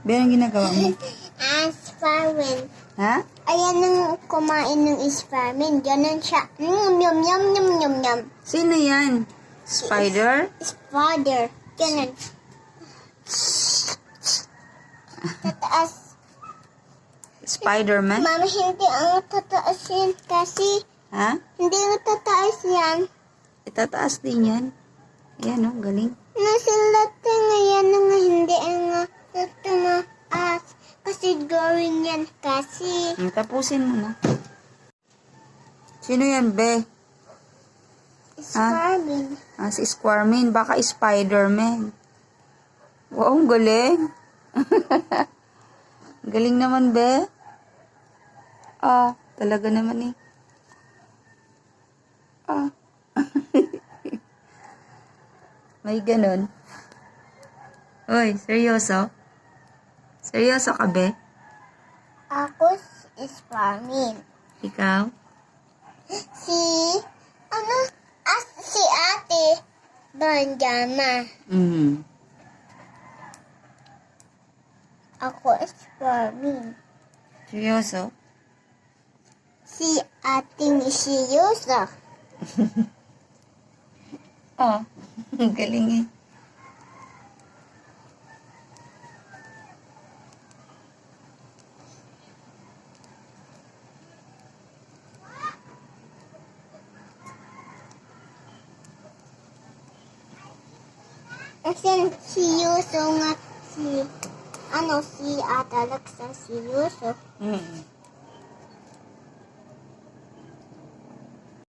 Be, anong ginagawa mo? Spiderman. Ha? Ayan ang kumain ng Spiderman. Ganon siya. Yum, yum, yum, yum, yum, yum. Sino yan? Spider? Spider. Ganon. Tataas. Spider-Man? Mama, hindi ang tataas yan kasi. Ha? Hindi ang tataas yan. Itataas din yan. Ayan, oh, galing. Nasulat na ngayon nga hindi ang tataas. Kasi gawin yan kasi. Tapusin mo na. Sino yan, Be? Spiderman. Si Squirmin. Baka Spider-Man. Wow, ang galing. Galing naman, Be. Talaga naman eh. May ganun. Uy, seryoso? Seryoso ka, Be? Ako si Spiderman. Ikaw? Si ate Banjama. Ako Spiderman. Seryoso? Si ating Isiyosa. Ang galing eh. Kasi si Yuso nga si Ate Alexa si Yuso.